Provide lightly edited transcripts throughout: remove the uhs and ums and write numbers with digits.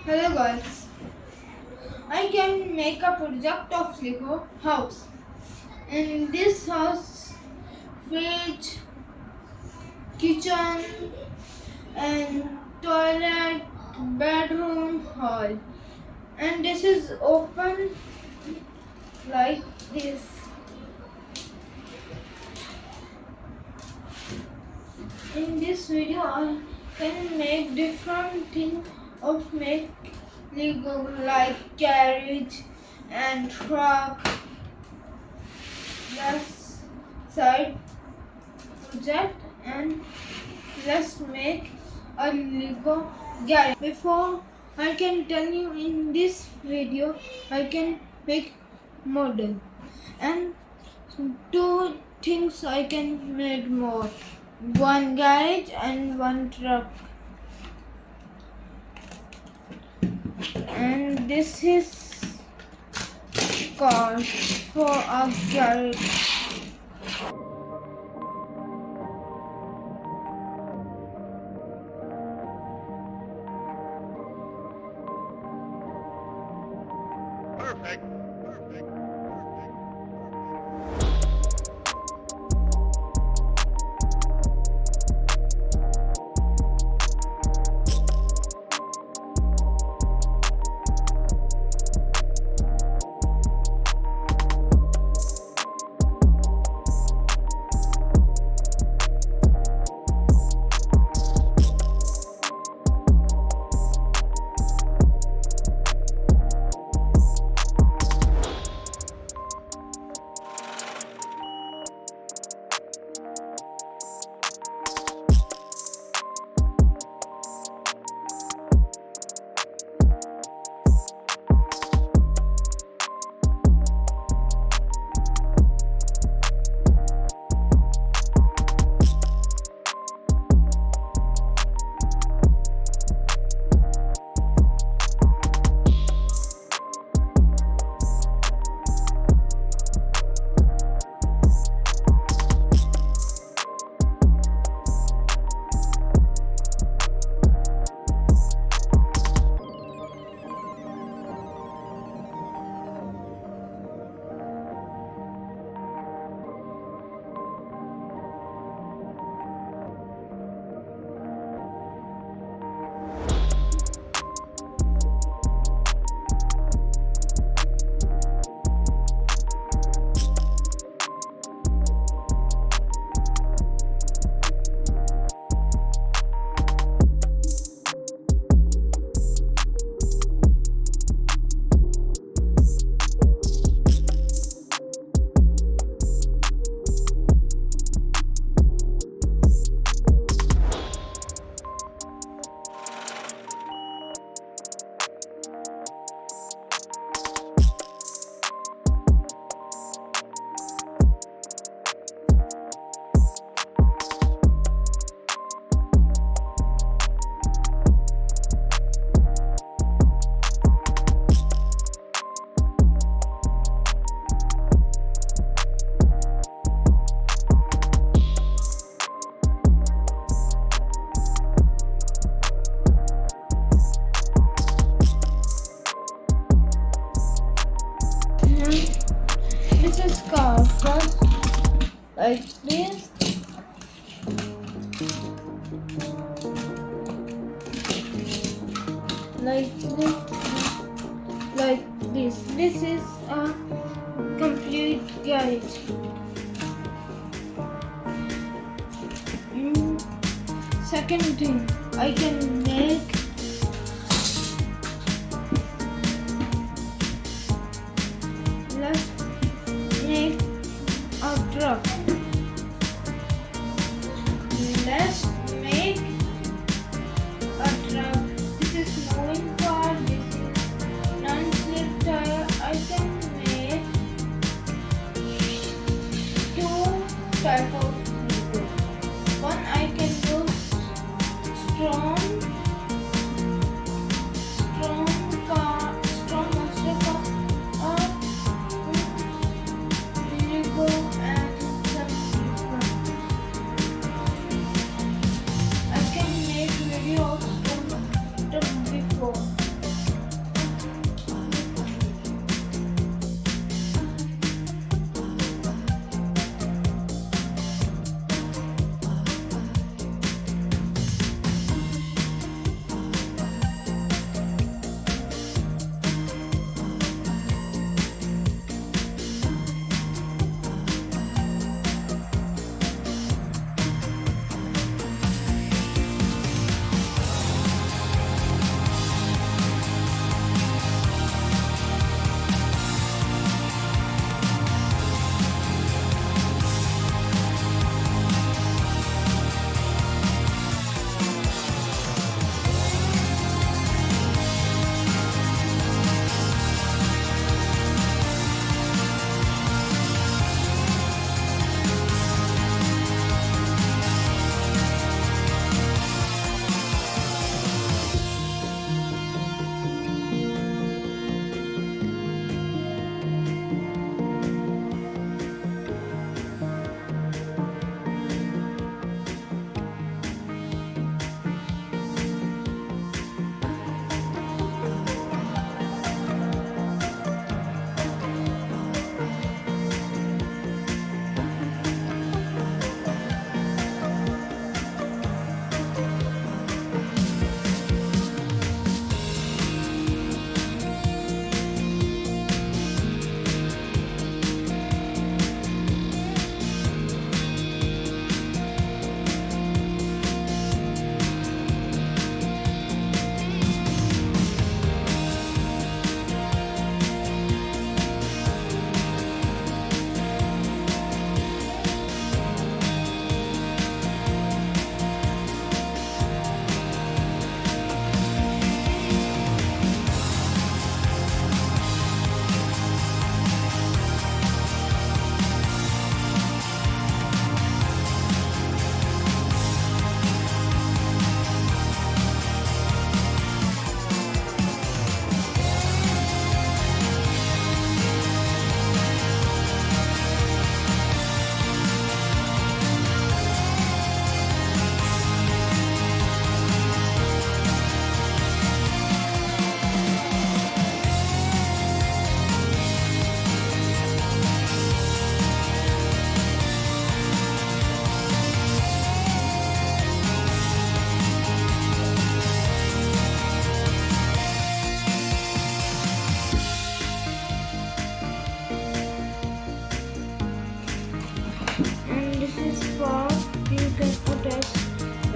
Hello guys, I can make a project of Lego house. In this house, fridge, kitchen and toilet, bedroom, hall. And this is open like this. In this video, I can make different things of make Lego like carriage and truck. Let's side project and let's make a Lego garage. Before I can tell you in this video, I can make model and two things I can make more. One garage and one truck. And this is car for a garage. Perfect. This is car first like this. Like this. Like this. This is a complete garage. Second thing, I can make let's make a truck. Let's make a truck. This is moving car. This is non-slip tire. I can make two type of Lego. One I can use strong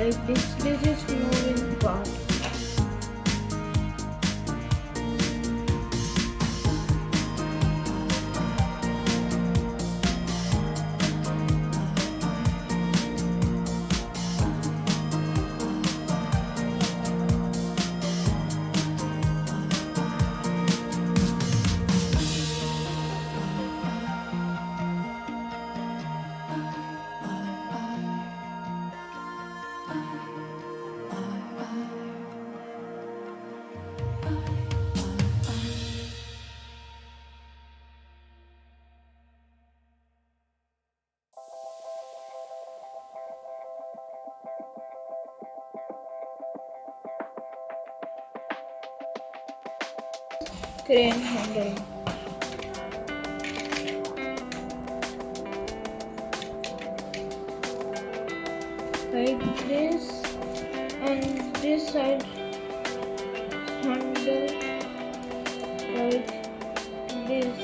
like this. This is moving part. Crane handle. Like this, and this side handle like this.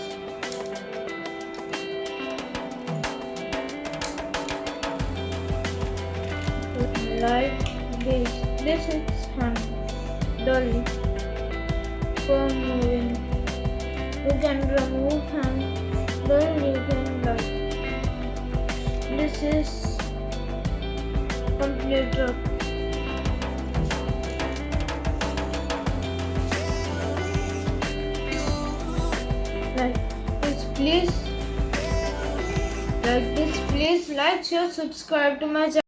Like this. This is handle for moving. You can remove handle. You can like. This is complete truck. Like this, please. Like this, please like, share, subscribe to my channel.